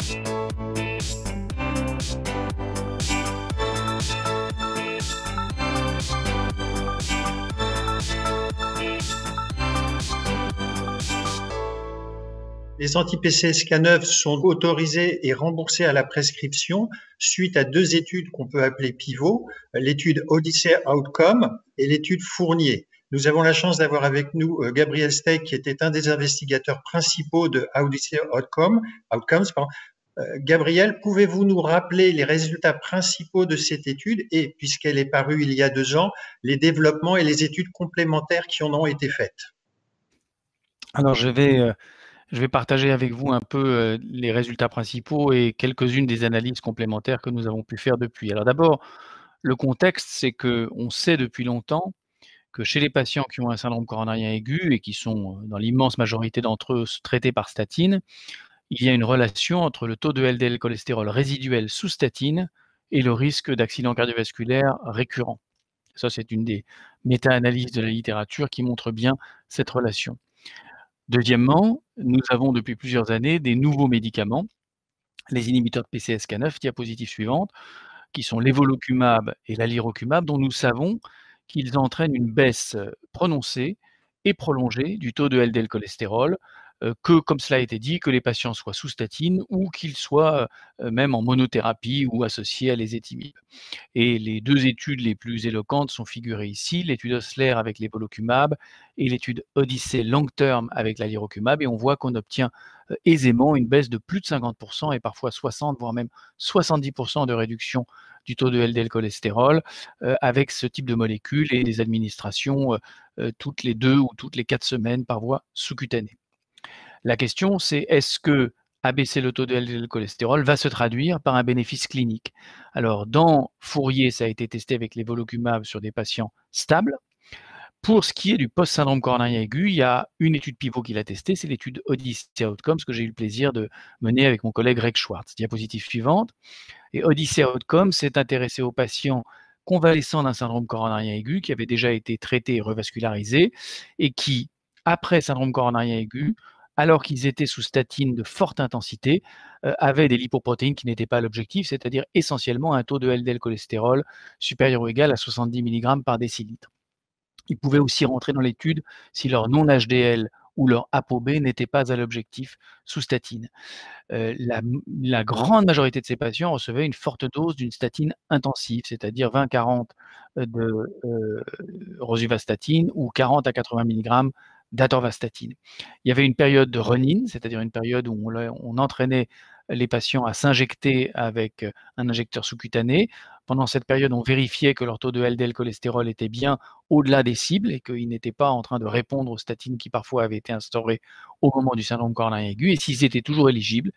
Les anti-PCSK9 sont autorisés et remboursés à la prescription suite à 2 études qu'on peut appeler pivots, l'étude Odyssey Outcome et l'étude Fournier. Nous avons la chance d'avoir avec nous Gabriel Steig, qui était un des investigateurs principaux de Odyssey Outcomes. Gabriel, pouvez-vous nous rappeler les résultats principaux de cette étude et, puisqu'elle est parue il y a 2 ans, les développements et les études complémentaires qui en ont été faites? Alors, je vais partager avec vous un peu les résultats principaux et quelques-unes des analyses complémentaires que nous avons pu faire depuis. Alors d'abord, le contexte, c'est qu'on sait depuis longtemps que chez les patients qui ont un syndrome coronarien aigu et qui sont, dans l'immense majorité d'entre eux, traités par statine, il y a une relation entre le taux de LDL cholestérol résiduel sous statine et le risque d'accident cardiovasculaire récurrent. Ça, c'est une des méta-analyses de la littérature qui montre bien cette relation. Deuxièmement, nous avons depuis plusieurs années des nouveaux médicaments, les inhibiteurs de PCSK9, diapositive suivante, qui sont l'évolucumab et l'alirocumab, dont nous savons qu'ils entraînent une baisse prononcée et prolongée du taux de LDL cholestérol, que, comme cela a été dit, que les patients soient sous statine ou qu'ils soient même en monothérapie ou associés à l'ézetimibe. Et les 2 études les plus éloquentes sont figurées ici, l'étude Osler avec l'évolucumab et l'étude Odyssey Long Term avec l'alirocumab, et on voit qu'on obtient aisément une baisse de plus de 50% et parfois 60, voire même 70% de réduction du taux de LDL cholestérol avec ce type de molécule et des administrations toutes les 2 ou toutes les 4 semaines par voie sous-cutanée. La question, c'est est-ce que abaisser le taux de LDL cholestérol va se traduire par un bénéfice clinique? Alors, dans Fourier, ça a été testé avec l'évolucumab sur des patients stables. Pour ce qui est du post-syndrome coronarien aigu, il y a une étude pivot qui l'a testé, c'est l'étude Odyssey Outcomes que j'ai eu le plaisir de mener avec mon collègue Greg Schwartz. Diapositive suivante. Et Odyssey Outcomes s'est intéressé aux patients convalescents d'un syndrome coronarien aigu qui avaient déjà été traités et revascularisés et qui, après syndrome coronarien aigu, alors qu'ils étaient sous statine de forte intensité, avaient des lipoprotéines qui n'étaient pas l'objectif, c'est-à-dire essentiellement un taux de LDL cholestérol supérieur ou égal à 70 mg par décilitre. Ils pouvaient aussi rentrer dans l'étude si leur non-HDL ou leur ApoB n'était pas à l'objectif sous statine. La grande majorité de ces patients recevaient une forte dose d'une statine intensive, c'est-à-dire 20-40 de rosuvastatine ou 40 à 80 mg d'atorvastatine. Il y avait une période de run-in, c'est-à-dire une période où on entraînait les patients à s'injecter avec un injecteur sous-cutané. Pendant cette période, on vérifiait que leur taux de LDL cholestérol était bien au-delà des cibles et qu'ils n'étaient pas en train de répondre aux statines qui parfois avaient été instaurées au moment du syndrome coronarien aigu. Et s'ils étaient toujours éligibles,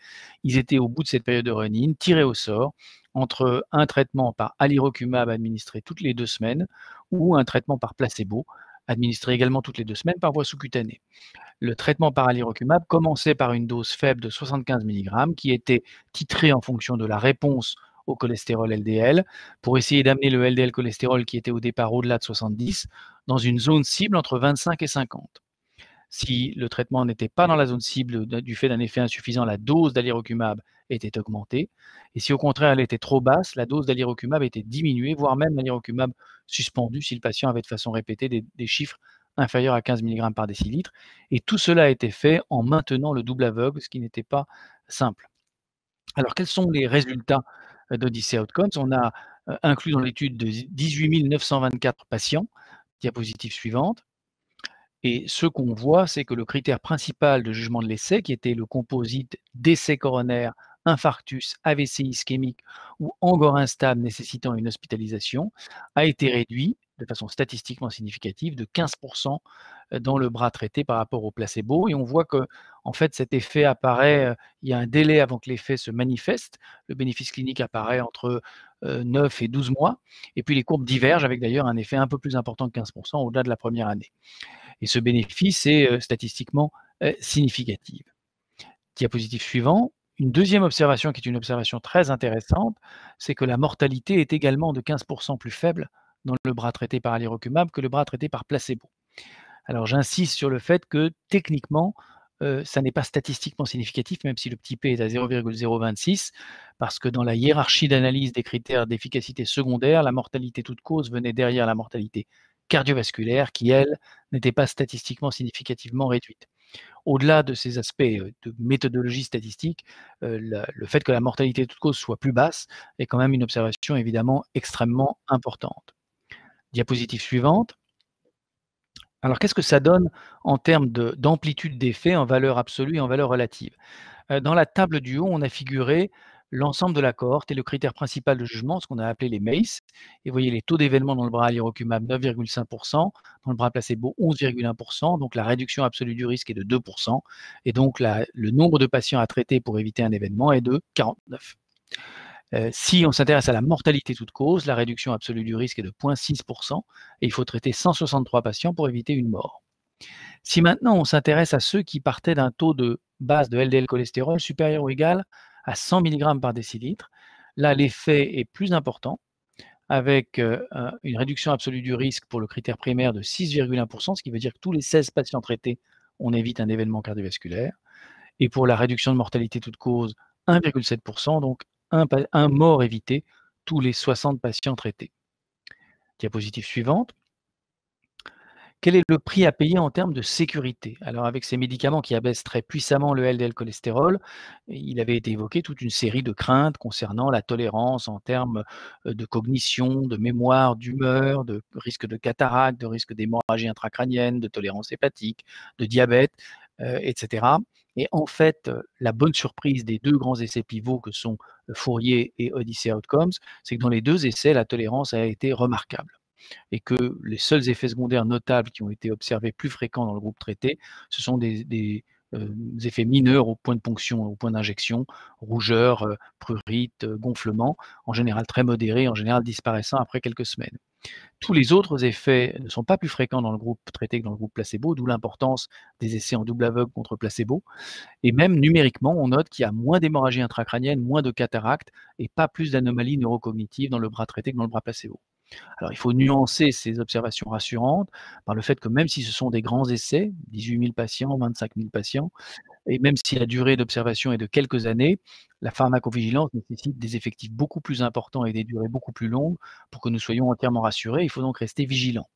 ils étaient au bout de cette période de run-in, tirés au sort entre un traitement par alirocumab administré toutes les 2 semaines ou un traitement par placebo administré également toutes les 2 semaines par voie sous-cutanée. Le traitement par alirocumab commençait par une dose faible de 75 mg qui était titrée en fonction de la réponse au cholestérol LDL pour essayer d'amener le LDL cholestérol qui était au départ au-delà de 70 dans une zone cible entre 25 et 50. Si le traitement n'était pas dans la zone cible du fait d'un effet insuffisant, la dose d'alirocumab était augmentée. Et si au contraire elle était trop basse, la dose d'alirocumab était diminuée, voire même l'alirocumab suspendu si le patient avait de façon répétée des chiffres inférieurs à 15 mg par décilitre. Et tout cela a été fait en maintenant le double aveugle, ce qui n'était pas simple. Alors, quels sont les résultats d'Odyssey Outcomes? On a inclus dans l'étude de 18 924 patients. Diapositive suivante. Et ce qu'on voit, c'est que le critère principal de jugement de l'essai, qui était le composite décès coronaire, infarctus, AVC ischémique ou angor instable nécessitant une hospitalisation, a été réduit de façon statistiquement significative de 15% dans le bras traité par rapport au placebo. Et on voit que, en fait, cet effet apparaît, il y a un délai avant que l'effet se manifeste. Le bénéfice clinique apparaît entre 9 et 12 mois. Et puis les courbes divergent avec d'ailleurs un effet un peu plus important que 15% au-delà de la première année. Et ce bénéfice est statistiquement significatif. Diapositive suivant. Une deuxième observation qui est une observation très intéressante, c'est que la mortalité est également de 15% plus faible dans le bras traité par alirocumab que le bras traité par placebo. Alors j'insiste sur le fait que techniquement, ça n'est pas statistiquement significatif, même si le petit p est à 0,026, parce que dans la hiérarchie d'analyse des critères d'efficacité secondaire, la mortalité toute cause venait derrière la mortalité cardiovasculaire, qui, elle, n'était pas statistiquement significativement réduite. Au-delà de ces aspects de méthodologie statistique, le fait que la mortalité toute cause soit plus basse est quand même une observation évidemment extrêmement importante. Diapositive suivante. Alors, qu'est-ce que ça donne en termes d'amplitude d'effet en valeur absolue et en valeur relative? Dans la table du haut, on a figuré l'ensemble de la cohorte et le critère principal de jugement, ce qu'on a appelé les MACE. Et vous voyez les taux d'événement dans le bras alirocumab 9,5%, dans le bras placebo 11,1%, donc la réduction absolue du risque est de 2%, et donc le nombre de patients à traiter pour éviter un événement est de 49. Si on s'intéresse à la mortalité toute cause, la réduction absolue du risque est de 0,6%, et il faut traiter 163 patients pour éviter une mort. Si maintenant on s'intéresse à ceux qui partaient d'un taux de base de LDL cholestérol supérieur ou égal à 100 mg par décilitre, là l'effet est plus important, avec une réduction absolue du risque pour le critère primaire de 6,1%, ce qui veut dire que tous les 16 patients traités, on évite un événement cardiovasculaire, et pour la réduction de mortalité toute cause, 1,7%, donc un mort évité tous les 60 patients traités. Diapositive suivante. Quel est le prix à payer en termes de sécurité? Alors avec ces médicaments qui abaissent très puissamment le LDL cholestérol, il avait été évoqué toute une série de craintes concernant la tolérance en termes de cognition, de mémoire, d'humeur, de risque de cataracte, de risque d'hémorragie intracrânienne, de tolérance hépatique, de diabète, etc. Et en fait, la bonne surprise des deux grands essais pivots que sont Fourier et Odyssey Outcomes, c'est que dans les deux essais, la tolérance a été remarquable, et que les seuls effets secondaires notables qui ont été observés plus fréquents dans le groupe traité, ce sont des effets mineurs au point de ponction, au point d'injection, rougeur, prurite, gonflement, en général très modérés, en général disparaissant après quelques semaines. Tous les autres effets ne sont pas plus fréquents dans le groupe traité que dans le groupe placebo, d'où l'importance des essais en double aveugle contre placebo. Et même numériquement, on note qu'il y a moins d'hémorragie intracrânienne, moins de cataracte et pas plus d'anomalies neurocognitives dans le bras traité que dans le bras placebo. Alors, il faut nuancer ces observations rassurantes par le fait que même si ce sont des grands essais, 18 000 patients, 25 000 patients, et même si la durée d'observation est de quelques années, la pharmacovigilance nécessite des effectifs beaucoup plus importants et des durées beaucoup plus longues pour que nous soyons entièrement rassurés. Il faut donc rester vigilants.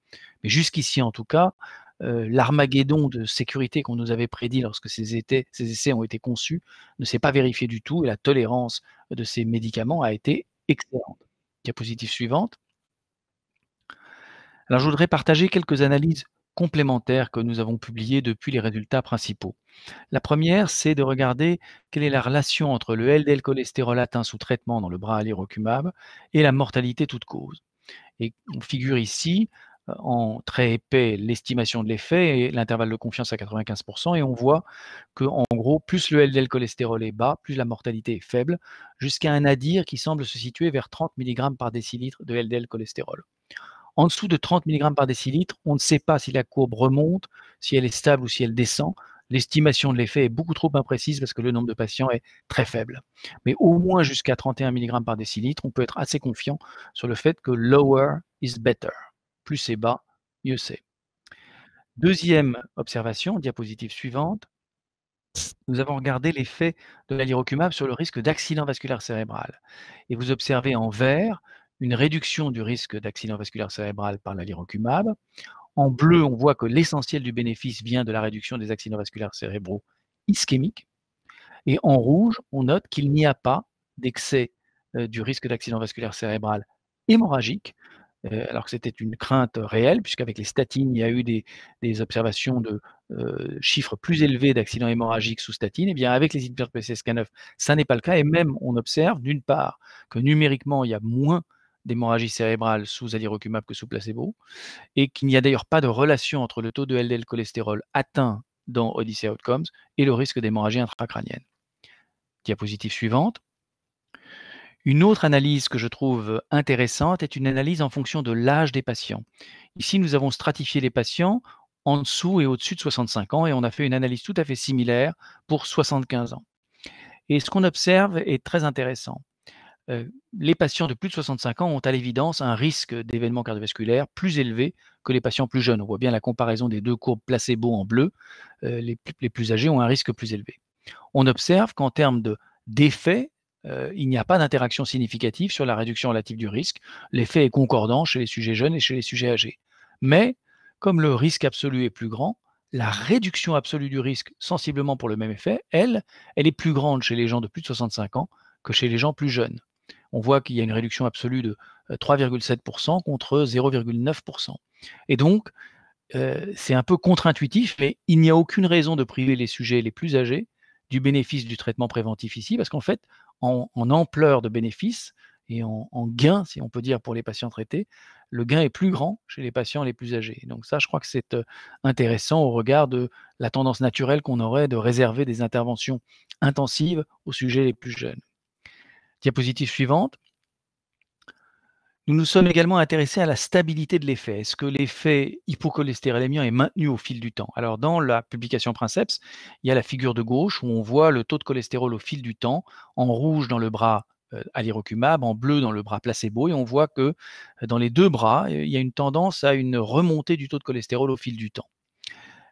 Mais jusqu'ici, en tout cas, l'armageddon de sécurité qu'on nous avait prédit lorsque ces essais ont été conçus ne s'est pas vérifié du tout, et la tolérance de ces médicaments a été excellente. Diapositive suivante. Alors, je voudrais partager quelques analyses complémentaires que nous avons publiées depuis les résultats principaux. La première, c'est de regarder quelle est la relation entre le LDL cholestérol atteint sous traitement dans le bras alirocumab et la mortalité toute cause. Et on figure ici en trait épais l'estimation de l'effet et l'intervalle de confiance à 95%, et on voit que, en gros, plus le LDL cholestérol est bas, plus la mortalité est faible, jusqu'à un nadir qui semble se situer vers 30 mg par décilitre de LDL cholestérol. En dessous de 30 mg par décilitre, on ne sait pas si la courbe remonte, si elle est stable ou si elle descend. L'estimation de l'effet est beaucoup trop imprécise parce que le nombre de patients est très faible. Mais au moins jusqu'à 31 mg par décilitre, on peut être assez confiant sur le fait que lower is better. Plus c'est bas, mieux c'est. Deuxième observation, diapositive suivante. Nous avons regardé l'effet de l'alirocumab sur le risque d'accident vasculaire cérébral. Et vous observez en vert une réduction du risque d'accident vasculaire cérébral par l'alirocumab. En bleu, on voit que l'essentiel du bénéfice vient de la réduction des accidents vasculaires cérébraux ischémiques. Et en rouge, on note qu'il n'y a pas d'excès du risque d'accident vasculaire cérébral hémorragique, alors que c'était une crainte réelle, puisqu'avec les statines, il y a eu des observations de chiffres plus élevés d'accidents hémorragiques sous statine. Et bien avec les inhibiteurs de PCSK9, ça n'est pas le cas. Et même, on observe d'une part que numériquement, il y a moins d'hémorragie cérébrale sous alirocumab que sous placebo, et qu'il n'y a d'ailleurs pas de relation entre le taux de LDL cholestérol atteint dans Odyssey Outcomes et le risque d'hémorragie intracrânienne. Diapositive suivante. Une autre analyse que je trouve intéressante est une analyse en fonction de l'âge des patients. Ici, nous avons stratifié les patients en dessous et au-dessus de 65 ans, et on a fait une analyse tout à fait similaire pour 75 ans. Et ce qu'on observe est très intéressant. les patients de plus de 65 ans ont à l'évidence un risque d'événements cardiovasculaires plus élevé que les patients plus jeunes. On voit bien la comparaison des deux courbes placebo en bleu. Les plus âgés ont un risque plus élevé. On observe qu'en termes d'effet, il n'y a pas d'interaction significative sur la réduction relative du risque. L'effet est concordant chez les sujets jeunes et chez les sujets âgés. Mais, comme le risque absolu est plus grand, la réduction absolue du risque, sensiblement pour le même effet, elle est plus grande chez les gens de plus de 65 ans que chez les gens plus jeunes. On voit qu'il y a une réduction absolue de 3,7% contre 0,9%. Et donc, c'est un peu contre-intuitif, mais il n'y a aucune raison de priver les sujets les plus âgés du bénéfice du traitement préventif ici, parce qu'en fait, en ampleur de bénéfice et en gain, si on peut dire, pour les patients traités, le gain est plus grand chez les patients les plus âgés. Donc ça, je crois que c'est intéressant au regard de la tendance naturelle qu'on aurait de réserver des interventions intensives aux sujets les plus jeunes. Diapositive suivante. Nous nous sommes également intéressés à la stabilité de l'effet. Est-ce que l'effet hypocholestérolémien est maintenu au fil du temps? Alors, dans la publication Princeps, il y a la figure de gauche où on voit le taux de cholestérol au fil du temps, en rouge dans le bras alirocumab, en bleu dans le bras placebo, et on voit que dans les deux bras, il y a une tendance à une remontée du taux de cholestérol au fil du temps.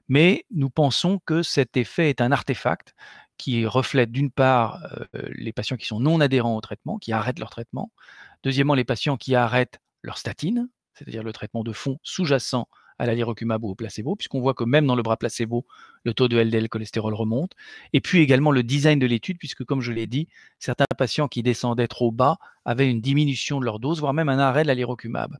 Mais nous pensons que cet effet est un artefact qui reflète d'une part les patients qui sont non adhérents au traitement, qui arrêtent leur traitement. Deuxièmement, les patients qui arrêtent leur statine, c'est-à-dire le traitement de fond sous-jacent à l'alirocumab ou au placebo, puisqu'on voit que même dans le bras placebo, le taux de LDL cholestérol remonte. Et puis également le design de l'étude, puisque comme je l'ai dit, certains patients qui descendaient trop bas avaient une diminution de leur dose, voire même un arrêt de l'alirocumab.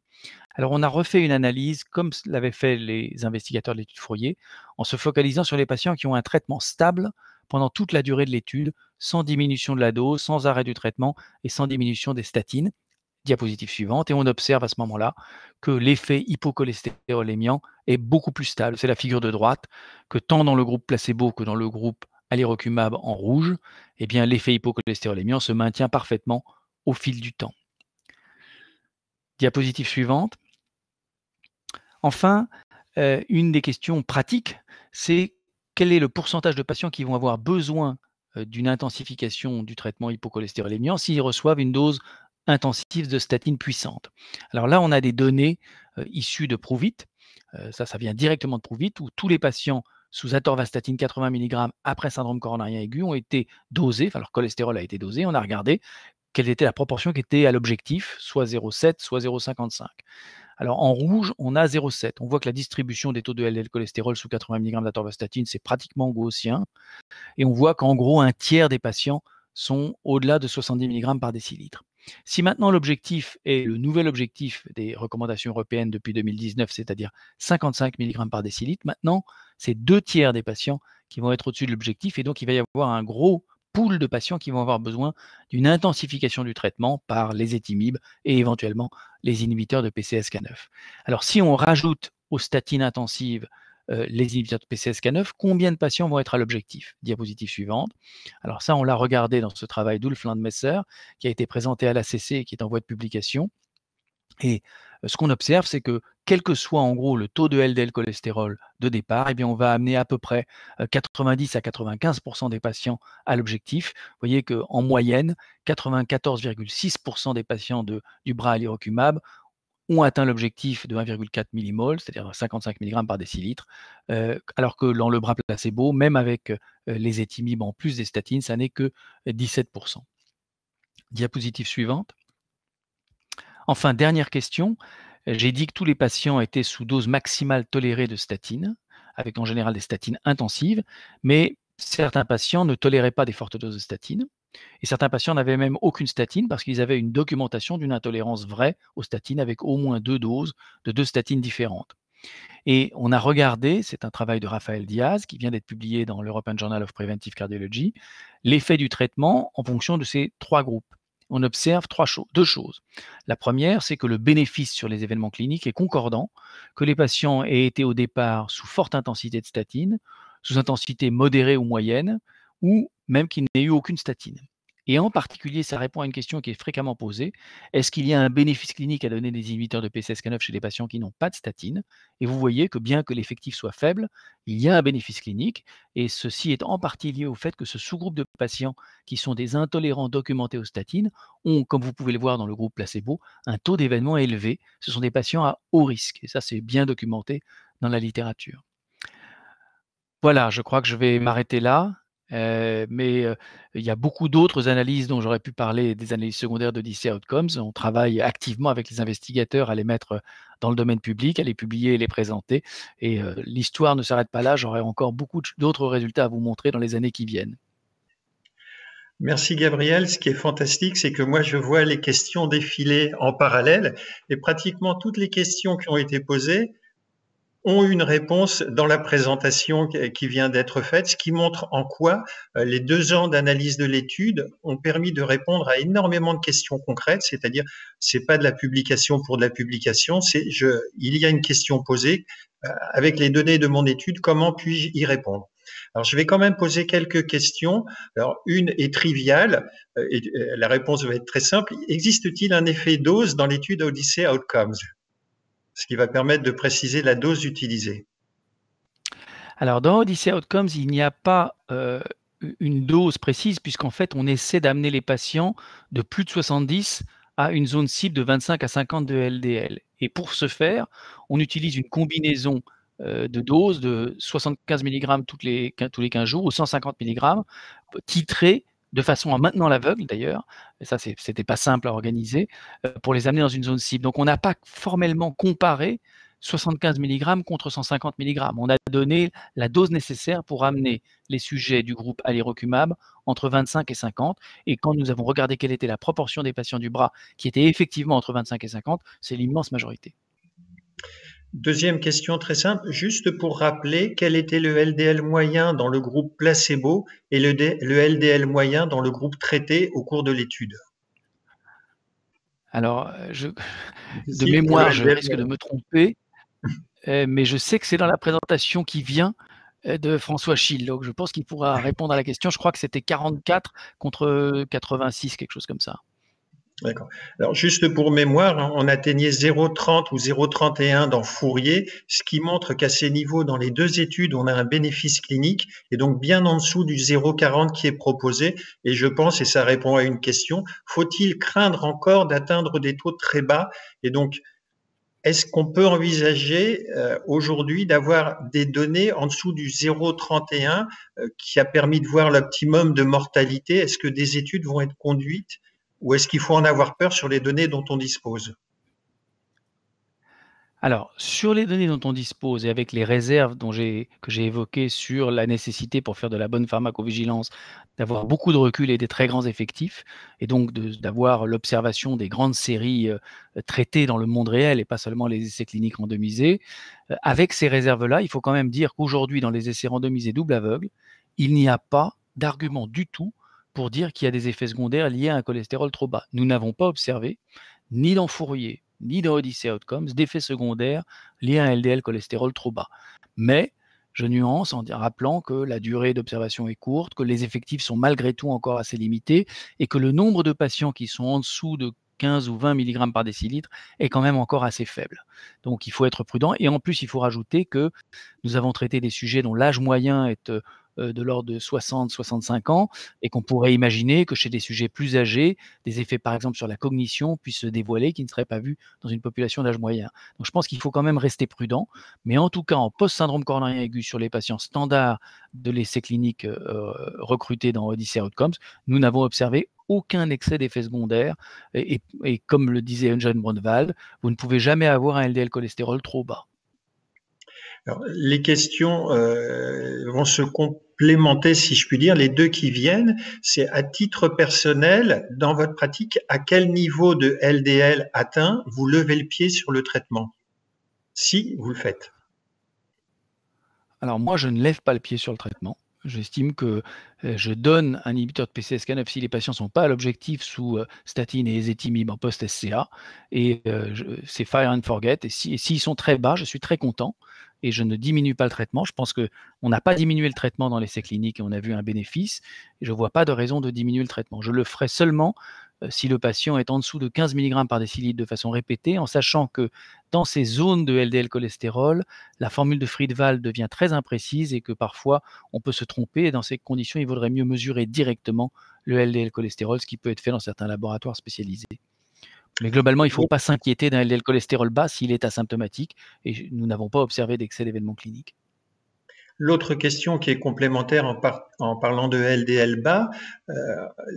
Alors, on a refait une analyse, comme l'avaient fait les investigateurs de l'étude Fourier, en se focalisant sur les patients qui ont un traitement stable pendant toute la durée de l'étude, sans diminution de la dose, sans arrêt du traitement et sans diminution des statines. Diapositive suivante, et on observe à ce moment-là que l'effet hypocholestérolémiant est beaucoup plus stable. C'est la figure de droite, que tant dans le groupe placebo que dans le groupe alirocumab en rouge, eh bien, l'effet hypocholestérolémiant se maintient parfaitement au fil du temps. Diapositive suivante. Enfin, une des questions pratiques, c'est quel est le pourcentage de patients qui vont avoir besoin d'une intensification du traitement hypocholestérolémiant s'ils reçoivent une dose intensive de statine puissante. Alors là, on a des données issues de Pruvit, ça vient directement de Pruvit, où tous les patients sous atorvastatine 80 mg après syndrome coronarien aigu ont été dosés, enfin leur cholestérol a été dosé, on a regardé quelle était la proportion qui était à l'objectif, soit 0,7, soit 0,55. Alors en rouge, on a 0,7. On voit que la distribution des taux de LDL cholestérol sous 80 mg d'atorvastatine, c'est pratiquement gaussien. Et on voit qu'en gros, un tiers des patients sont au-delà de 70 mg par décilitre. Si maintenant l'objectif est le nouvel objectif des recommandations européennes depuis 2019, c'est-à-dire 55 mg par décilitre, maintenant, c'est 2 tiers des patients qui vont être au-dessus de l'objectif. Et donc, il va y avoir un gros pool de patients qui vont avoir besoin d'une intensification du traitement par les étimibes et éventuellement les inhibiteurs de PCSK9. Alors, si on rajoute aux statines intensives les inhibiteurs de PCSK9, combien de patients vont être à l'objectif? Diapositive suivante. Alors ça, on l'a regardé dans ce travail d'Ulf Landmesser, qui a été présenté à l'ACC et qui est en voie de publication. Et ce qu'on observe, c'est que quel que soit en gros le taux de LDL cholestérol de départ, eh bien, on va amener à peu près 90 à 95% des patients à l'objectif. Vous voyez qu'en moyenne, 94,6% des patients du bras alirocumab ont atteint l'objectif de 1,4 mmol, c'est-à-dire 55 mg par décilitre, alors que dans le bras placebo, même avec les étimibes en plus des statines, ça n'est que 17%. Diapositive suivante. Enfin, dernière question. J'ai dit que tous les patients étaient sous dose maximale tolérée de statine, avec en général des statines intensives, mais certains patients ne toléraient pas des fortes doses de statine. Et certains patients n'avaient même aucune statine parce qu'ils avaient une documentation d'une intolérance vraie aux statines avec au moins 2 doses de 2 statines différentes. Et on a regardé, c'est un travail de Raphaël Diaz qui vient d'être publié dans l'European Journal of Preventive Cardiology, l'effet du traitement en fonction de ces 3 groupes. On observe 2 choses. La première, c'est que le bénéfice sur les événements cliniques est concordant, que les patients aient été au départ sous forte intensité de statine, sous intensité modérée ou moyenne, ou même qu'ils n'aient eu aucune statine. Et en particulier, ça répond à une question qui est fréquemment posée. Est-ce qu'il y a un bénéfice clinique à donner des inhibiteurs de PCSK9 chez des patients qui n'ont pas de statine? Et vous voyez que bien que l'effectif soit faible, il y a un bénéfice clinique. Et ceci est en partie lié au fait que ce sous-groupe de patients qui sont des intolérants documentés aux statines ont, comme vous pouvez le voir dans le groupe placebo, un taux d'événement élevé. Ce sont des patients à haut risque. Et ça, c'est bien documenté dans la littérature. Voilà, je crois que je vais m'arrêter là, mais il y a beaucoup d'autres analyses dont j'aurais pu parler, des analyses secondaires d'Odyssey Outcomes. On travaille activement avec les investigateurs à les mettre dans le domaine public, à les publier et les présenter et l'histoire ne s'arrête pas là, j'aurai encore beaucoup d'autres résultats à vous montrer dans les années qui viennent. Merci Gabriel. Ce qui est fantastique, c'est que moi, je vois les questions défiler en parallèle et pratiquement toutes les questions qui ont été posées ont une réponse dans la présentation qui vient d'être faite, ce qui montre en quoi les 2 ans d'analyse de l'étude ont permis de répondre à énormément de questions concrètes, c'est-à-dire c'est pas de la publication pour de la publication, il y a une question posée avec les données de mon étude, comment puis-je y répondre? Alors, je vais quand même poser quelques questions. Alors, une est triviale et la réponse va être très simple. Existe-t-il un effet dose dans l'étude Odyssey Outcomes? Ce qui va permettre de préciser la dose utilisée. Alors dans Odyssey Outcomes, il n'y a pas une dose précise puisqu'en fait on essaie d'amener les patients de plus de 70 à une zone cible de 25 à 50 de LDL. Et pour ce faire, on utilise une combinaison de doses de 75 mg tous les 15 jours ou 150 mg titrés de façon à maintenant l'aveugle d'ailleurs, et ça c'était pas simple à organiser, pour les amener dans une zone cible. Donc on n'a pas formellement comparé 75 mg contre 150 mg. On a donné la dose nécessaire pour amener les sujets du groupe alirocumab entre 25 et 50. Et quand nous avons regardé quelle était la proportion des patients du bras qui étaient effectivement entre 25 et 50, c'est l'immense majorité. Deuxième question très simple, juste pour rappeler quel était le LDL moyen dans le groupe placebo et le LDL moyen dans le groupe traité au cours de l'étude. Alors, de mémoire, je risque de me tromper, mais je sais que c'est dans la présentation qui vient de François Schill. Donc je pense qu'il pourra répondre à la question. Je crois que c'était 44 contre 86, quelque chose comme ça. D'accord. Alors, juste pour mémoire, on atteignait 0,30 ou 0,31 dans Fourier, ce qui montre qu'à ces niveaux, dans les 2 études, on a un bénéfice clinique et donc bien en dessous du 0,40 qui est proposé. Et je pense, et ça répond à une question, faut-il craindre encore d'atteindre des taux très bas? Et donc, est-ce qu'on peut envisager aujourd'hui d'avoir des données en dessous du 0,31 qui a permis de voir l'optimum de mortalité? Est-ce que des études vont être conduites? Ou est-ce qu'il faut en avoir peur sur les données dont on dispose? Alors, sur les données dont on dispose et avec les réserves que j'ai évoquées sur la nécessité pour faire de la bonne pharmacovigilance, d'avoir beaucoup de recul et des très grands effectifs, et donc d'avoir l'observation des grandes séries traitées dans le monde réel et pas seulement les essais cliniques randomisés, avec ces réserves-là, il faut quand même dire qu'aujourd'hui, dans les essais randomisés double aveugle, il n'y a pas d'argument du tout pour dire qu'il y a des effets secondaires liés à un cholestérol trop bas. Nous n'avons pas observé, ni dans Fourier, ni dans Odyssey Outcomes, d'effets secondaires liés à un LDL cholestérol trop bas. Mais je nuance en rappelant que la durée d'observation est courte, que les effectifs sont malgré tout encore assez limités et que le nombre de patients qui sont en dessous de 15 ou 20 mg par décilitre est quand même encore assez faible. Donc il faut être prudent et en plus il faut rajouter que nous avons traité des sujets dont l'âge moyen est de l'ordre de 60-65 ans et qu'on pourrait imaginer que chez des sujets plus âgés, des effets par exemple sur la cognition puissent se dévoiler qui ne seraient pas vus dans une population d'âge moyen. Donc je pense qu'il faut quand même rester prudent, mais en tout cas en post-syndrome coronarien aigu sur les patients standards de l'essai clinique recrutés dans Odyssey Outcomes, nous n'avons observé aucun excès d'effets secondaires et comme le disait Eugen Brunwald, vous ne pouvez jamais avoir un LDL cholestérol trop bas. Alors, les questions vont se complémenter, si je puis dire. Les 2 qui viennent, c'est à titre personnel, dans votre pratique, à quel niveau de LDL atteint vous levez le pied sur le traitement? Si vous le faites. Alors moi, je ne lève pas le pied sur le traitement. J'estime que je donne un inhibiteur de PCSK9 si les patients ne sont pas à l'objectif sous statine et ézetimibe en post-SCA, et c'est fire and forget. Et s'ils sont très bas, je suis très content et je ne diminue pas le traitement. Je pense qu'on n'a pas diminué le traitement dans l'essai clinique et on a vu un bénéfice. Et je ne vois pas de raison de diminuer le traitement. Je le ferai seulement si le patient est en dessous de 15 mg par décilitre de façon répétée, en sachant que dans ces zones de LDL cholestérol, la formule de Friedewald devient très imprécise et que parfois on peut se tromper. Et dans ces conditions, il vaudrait mieux mesurer directement le LDL cholestérol, ce qui peut être fait dans certains laboratoires spécialisés. Mais globalement, il ne faut pas s'inquiéter d'un LDL cholestérol bas s'il est asymptomatique et nous n'avons pas observé d'excès d'événements cliniques. L'autre question qui est complémentaire en parlant de LDL bas,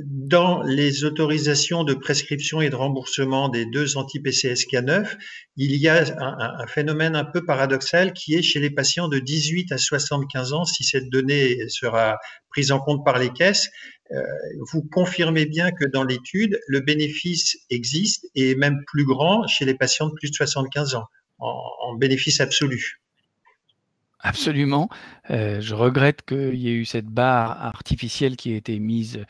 dans les autorisations de prescription et de remboursement des deux anti-PCSK9, il y a un phénomène un peu paradoxal qui est chez les patients de 18 à 75 ans, si cette donnée sera prise en compte par les caisses. Vous confirmez bien que dans l'étude, le bénéfice existe et est même plus grand chez les patients de plus de 75 ans, en bénéfice absolu. Absolument. Je regrette qu'il y ait eu cette barre artificielle qui a été mise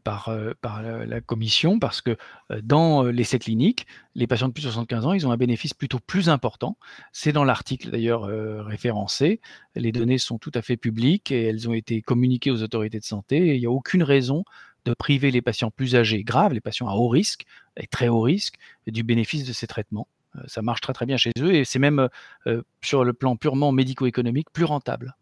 par la commission parce que dans l'essai clinique, les patients de plus de 75 ans, ils ont un bénéfice plutôt plus important. C'est dans l'article d'ailleurs référencé. Les données sont tout à fait publiques et elles ont été communiquées aux autorités de santé. Et il n'y a aucune raison de priver les patients plus âgés graves, les patients à haut risque et très haut risque, du bénéfice de ces traitements. Ça marche très très bien chez eux et c'est même sur le plan purement médico-économique plus rentable.